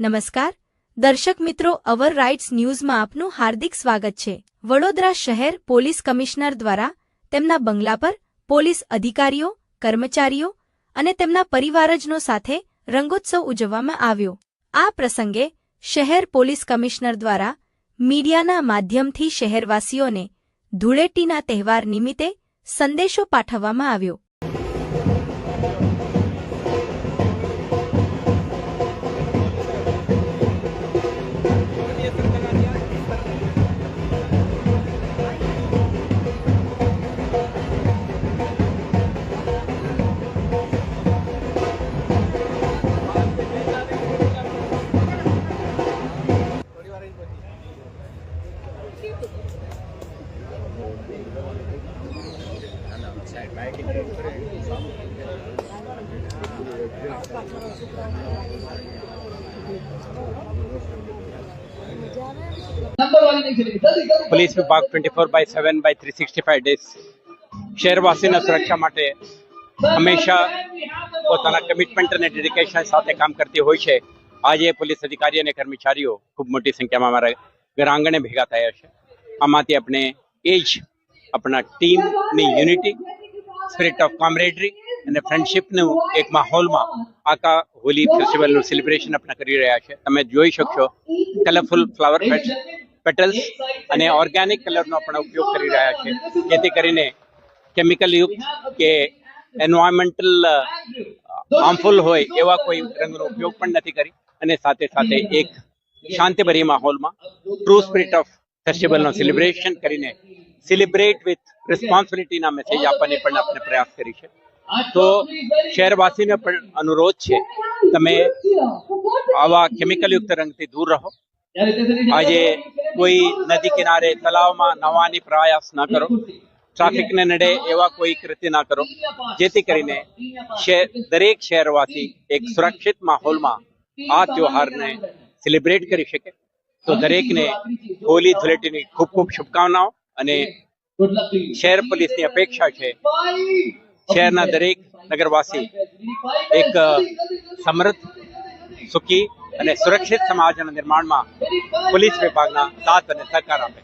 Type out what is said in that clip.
નમસ્કાર દર્શક મિત્રો, અવર રાઇટ્સ ન્યૂઝમાં આપનું હાર્દિક સ્વાગત છે। વડોદરા શહેર પોલીસ કમિશનર દ્વારા તેમના બંગલા પર પોલીસ અધિકારીઓ, કર્મચારીઓ અને તેમના પરિવારજનો સાથે રંગોત્સવ ઉજવવામાં આવ્યો। આ પ્રસંગે શહેર પોલીસ કમિશનર દ્વારા મીડિયાના માધ્યમથી શહેરવાસીઓને ધૂળેટીના તહેવાર નિમિત્તે સંદેશો પાઠવવામાં આવ્યો। पुलिस विभाग 24/7/365 डेज शहरवासीना सुरक्षा माटे हमेशा પોતાના કમિટમેન્ટ અને ડેડિકેશન સાથે કામ કરતી હોય છે। આજે પોલીસ અધિકારી અને કર્મચારીઓ ખૂબ મોટી સંખ્યામાં અમારા ઘર આંગણે ભેગા થયા છે। આમાંથી આપણે એ જ આપણા ટીમની યુનિટી, સ્પિરિટ ઓફ કોમરેડરી અને ફ્રેન્ડશિપનું એક માહોલમાં આખા હોલી ફેસ્ટિવલનું સેલિબ્રેશન આપણે કરી રહ્યા છે। તમે જોઈ શકશો કલરફુલ ફ્લાવર પેટલ્સ અને ઓર્ગેનિક કલરનો આપણે ઉપયોગ કરી રહ્યા છે, જેથી કરીને કેમિકલ યુક્ત કે એન્વાયરમેન્ટલ હાર્મફુલ હોય એવા કોઈ રંગનો ઉપયોગ પણ નથી કરી અને સાથે સાથે એક શાંતિભરી માહોલમાં ટ્રુ સ્પિરિટ ઓફ ફેસ્ટિવલનો સેલિબ્રેશન કરીને સેલિબ્રેટ વિથ રિસ્પોન્સિબિલિટીના મેસેજ આપવાની પણ આપણે પ્રયાસ કરી છે। તો શહેરવાસીને પણ અનુરોધ છે, તમે આવા કેમિકલ યુક્ત રંગથી દૂર રહો। આજે કોઈ નદી કિનારે તલાવમાં નહાવાની પ્રયાસ ના કરો, ટ્રાફિકને નડે એવા કોઈ કૃત્ય ના કરો, જેથી કરીને દરેક શહેરવાસી એક સુરક્ષિત માહોલમાં આ ત્યોહારને સેલિબ્રેટ કરી શકે। તો દરેકને હોલી ધૂળેટીની ખૂબ ખૂબ શુભકામનાઓ અને શહેર પોલીસની અપેક્ષા છે શહેરના દરેક નગરવાસી એક સમૃદ્ધ, સુખી અને સુરક્ષિત સમાજના નિર્માણમાં પોલીસ વિભાગના સાથ અને સહકાર આપે।